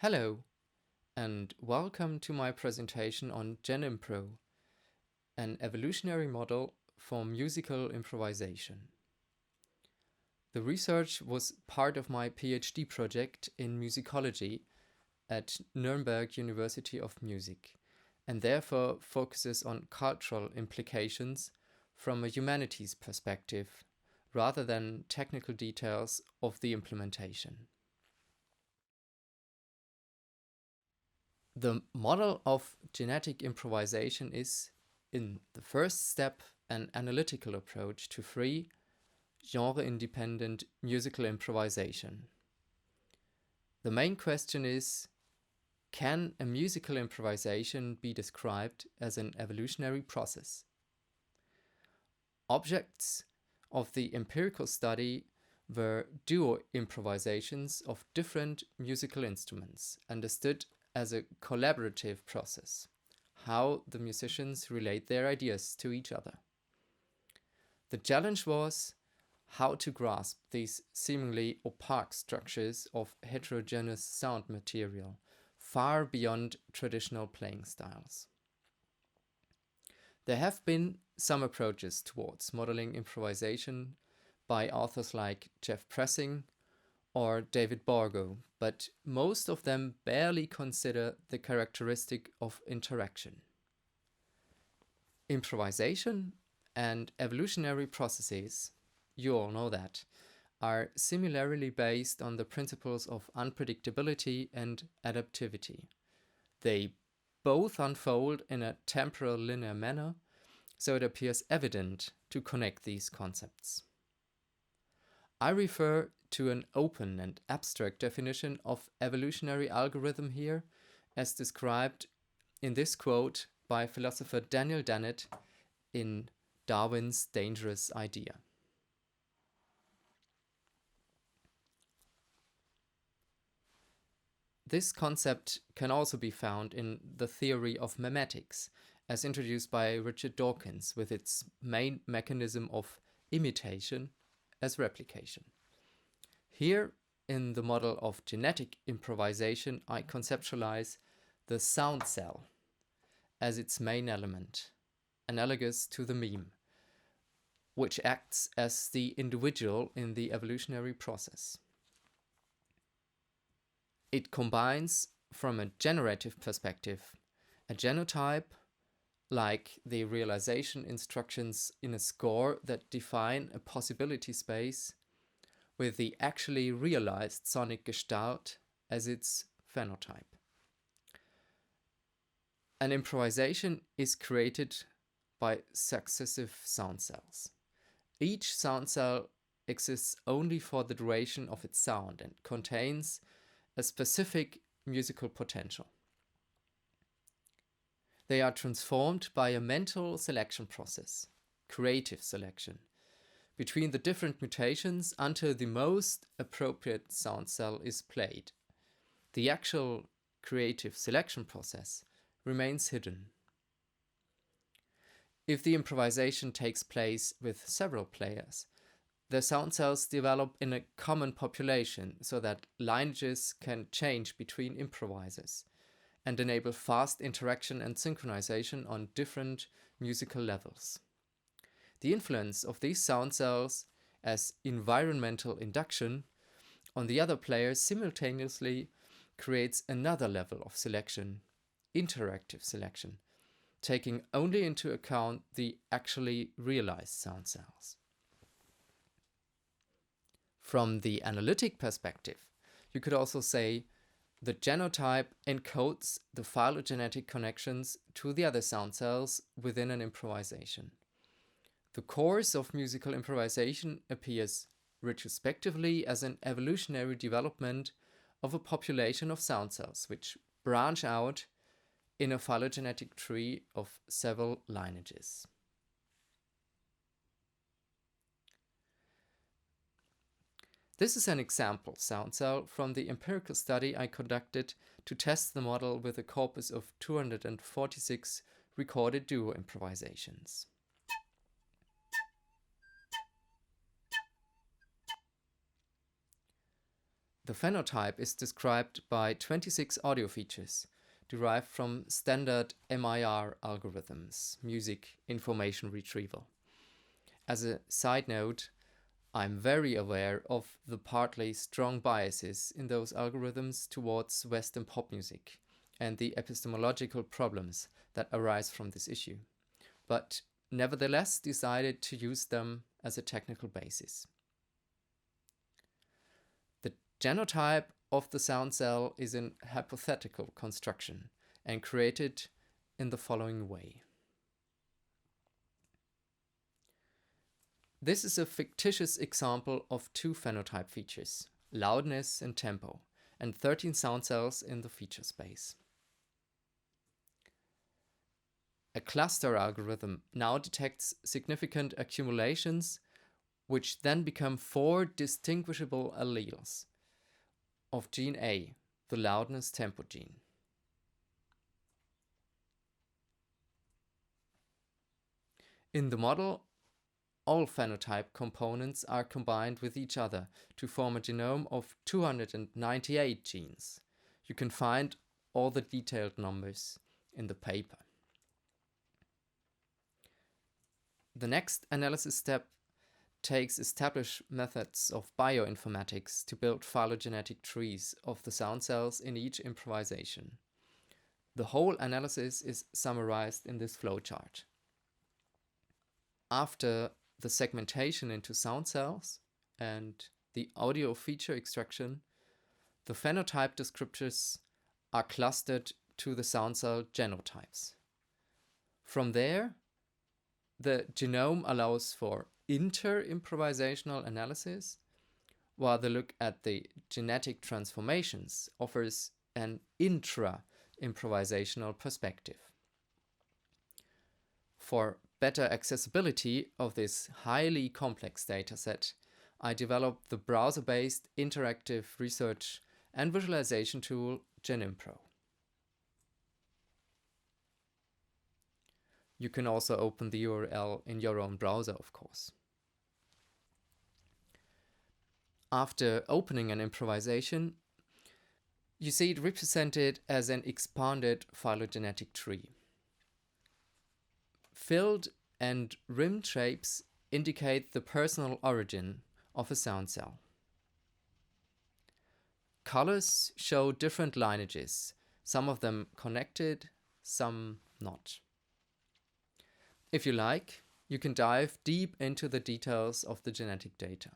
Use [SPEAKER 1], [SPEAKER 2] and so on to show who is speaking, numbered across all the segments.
[SPEAKER 1] Hello, and welcome to my presentation on GenImpro, an evolutionary model for musical improvisation. The research was part of my PhD project in musicology at Nuremberg University of Music, and therefore focuses on cultural implications from a humanities perspective, rather than technical details of the implementation. The model of genetic improvisation is, in the first step, an analytical approach to free, genre-independent musical improvisation. The main question is, can a musical improvisation be described as an evolutionary process? Objects of the empirical study were duo improvisations of different musical instruments, understood as a collaborative process, how the musicians relate their ideas to each other. The challenge was how to grasp these seemingly opaque structures of heterogeneous sound material, far beyond traditional playing styles. There have been some approaches towards modeling improvisation by authors like Jeff Pressing or David Borgo, but most of them barely consider the characteristic of interaction. Improvisation and evolutionary processes, you all know that, are similarly based on the principles of unpredictability and adaptivity. They both unfold in a temporal linear manner, so it appears evident to connect these concepts. I refer to an open and abstract definition of evolutionary algorithm here, as described in this quote by philosopher Daniel Dennett in Darwin's Dangerous Idea. This concept can also be found in the theory of memetics, as introduced by Richard Dawkins, with its main mechanism of imitation as replication. Here, in the model of genetic improvisation, I conceptualize the sound cell as its main element, analogous to the meme, which acts as the individual in the evolutionary process. It combines, from a generative perspective, a genotype, like the realization instructions in a score that define a possibility space, with the actually realized sonic gestalt as its phenotype. An improvisation is created by successive sound cells. Each sound cell exists only for the duration of its sound and contains a specific musical potential. They are transformed by a mental selection process, creative selection, between the different mutations until the most appropriate sound cell is played. The actual creative selection process remains hidden. If the improvisation takes place with several players, the sound cells develop in a common population so that lineages can change between improvisers and enable fast interaction and synchronization on different musical levels. The influence of these sound cells as environmental induction on the other players simultaneously creates another level of selection, interactive selection, taking only into account the actually realized sound cells. From the analytic perspective, you could also say the genotype encodes the phylogenetic connections to the other sound cells within an improvisation. The course of musical improvisation appears retrospectively as an evolutionary development of a population of sound cells, which branch out in a phylogenetic tree of several lineages. This is an example sound cell from the empirical study I conducted to test the model with a corpus of 246 recorded duo improvisations. The phenotype is described by 26 audio features derived from standard MIR algorithms, music information retrieval. As a side note, I'm very aware of the partly strong biases in those algorithms towards Western pop music and the epistemological problems that arise from this issue, but nevertheless decided to use them as a technical basis. The genotype of the sound cell is an hypothetical construction and created in the following way. This is a fictitious example of two phenotype features, loudness and tempo, and 13 sound cells in the feature space. A cluster algorithm now detects significant accumulations, which then become 4 distinguishable alleles of gene A, the loudness tempo gene. In the model, all phenotype components are combined with each other to form a genome of 298 genes. You can find all the detailed numbers in the paper. The next analysis step takes established methods of bioinformatics to build phylogenetic trees of the sound cells in each improvisation. The whole analysis is summarized in this flowchart. After the segmentation into sound cells and the audio feature extraction, the phenotype descriptors are clustered to the sound cell genotypes. From there, the genome allows for inter-improvisational analysis, while the look at the genetic transformations offers an intra-improvisational perspective. For better accessibility of this highly complex dataset, I developed the browser-based interactive research and visualization tool GenImpro. You can also open the URL in your own browser, of course. After opening an improvisation, you see it represented as an expanded phylogenetic tree. Filled and rimmed shapes indicate the personal origin of a sound cell. Colors show different lineages, some of them connected, some not. If you like, you can dive deep into the details of the genetic data.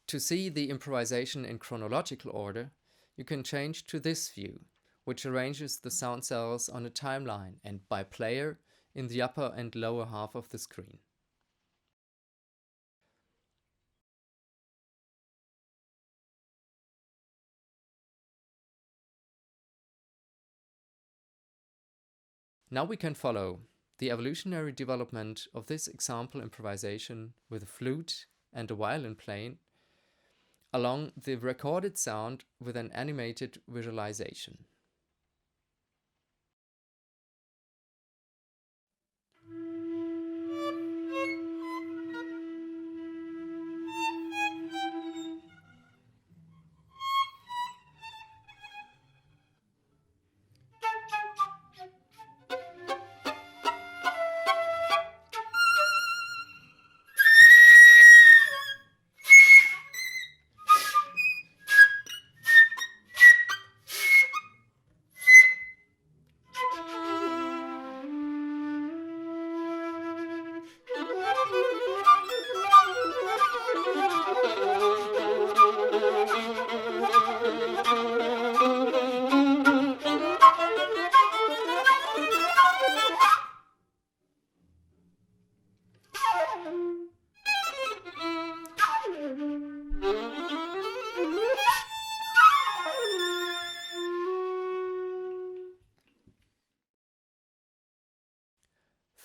[SPEAKER 1] To see the improvisation in chronological order, you can change to this view, which arranges the sound cells on a timeline and by player in the upper and lower half of the screen. Now we can follow the evolutionary development of this example improvisation with a flute and a violin playing along the recorded sound with an animated visualization.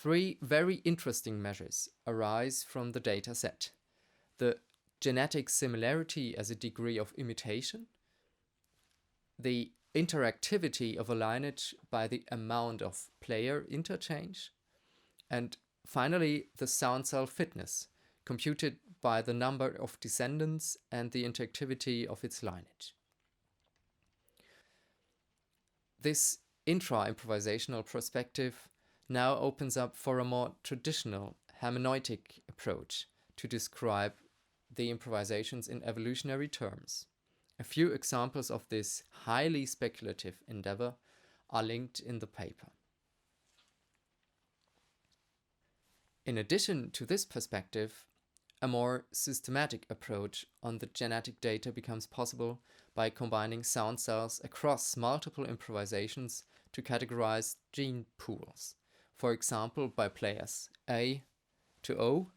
[SPEAKER 1] Three very interesting measures arise from the data set. The genetic similarity as a degree of imitation, the interactivity of a lineage by the amount of player interchange, and Finally, the sound cell fitness, computed by the number of descendants and the interactivity of its lineage. This intra-improvisational perspective now opens up for a more traditional hermeneutic approach to describe the improvisations in evolutionary terms. A few examples of this highly speculative endeavor are linked in the paper. In addition to this perspective, a more systematic approach on the genetic data becomes possible by combining sound cells across multiple improvisations to categorize gene pools. For example, by players A to O,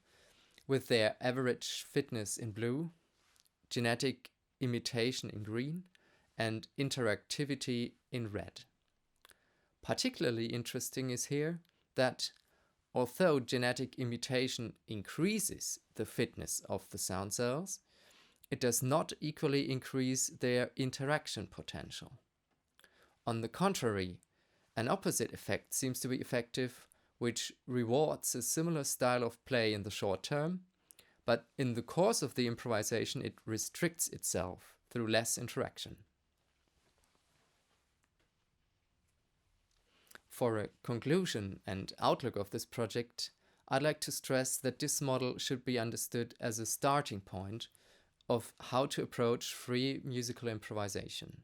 [SPEAKER 1] with their average fitness in blue, genetic imitation in green, and interactivity in red. Particularly interesting is here that although genetic imitation increases the fitness of the sound cells, it does not equally increase their interaction potential. On the contrary, an opposite effect seems to be effective, which rewards a similar style of play in the short term, but in the course of the improvisation it restricts itself through less interaction. For a conclusion and outlook of this project, I'd like to stress that this model should be understood as a starting point of how to approach free musical improvisation.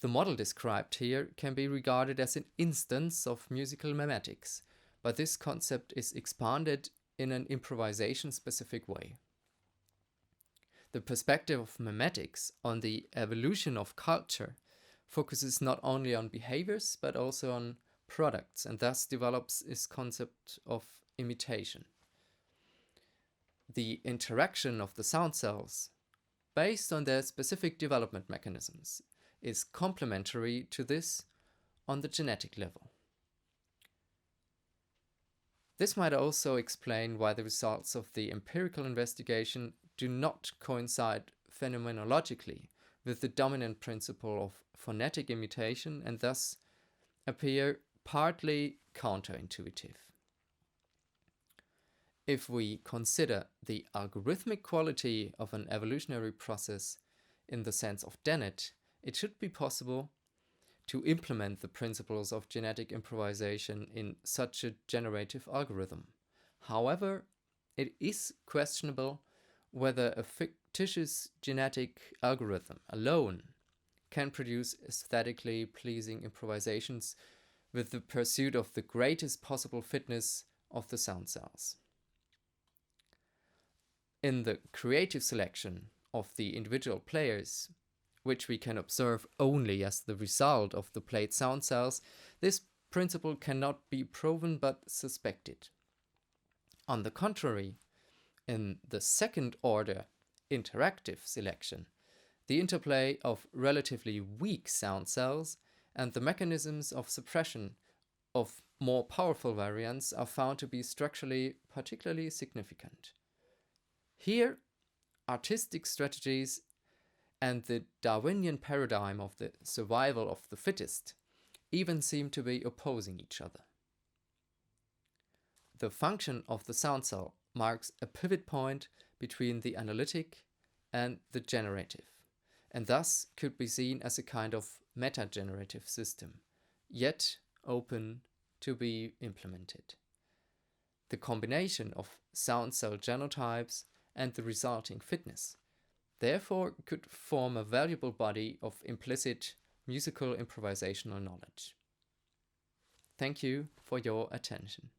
[SPEAKER 1] The model described here can be regarded as an instance of musical memetics, but this concept is expanded in an improvisation-specific way. The perspective of memetics on the evolution of culture focuses not only on behaviors but also on products, and thus develops this concept of imitation. The interaction of the sound cells, based on their specific development mechanisms, is complementary to this on the genetic level. This might also explain why the results of the empirical investigation do not coincide phenomenologically with the dominant principle of phonetic imitation and thus appear partly counterintuitive. If we consider the algorithmic quality of an evolutionary process in the sense of Dennett, it should be possible to implement the principles of genetic improvisation in such a generative algorithm. However, it is questionable whether a fictitious genetic algorithm alone can produce aesthetically pleasing improvisations with the pursuit of the greatest possible fitness of the sound cells. In the creative selection of the individual players, which we can observe only as the result of the played sound cells, this principle cannot be proven but suspected. On the contrary, in the second order interactive selection, the interplay of relatively weak sound cells and the mechanisms of suppression of more powerful variants are found to be structurally particularly significant. Here, artistic strategies and the Darwinian paradigm of the survival of the fittest even seem to be opposing each other. The function of the sound cell marks a pivot point between the analytic and the generative, and thus could be seen as a kind of meta-generative system, yet open to be implemented. The combination of sound cell genotypes and the resulting fitness therefore could form a valuable body of implicit musical improvisational knowledge. Thank you for your attention.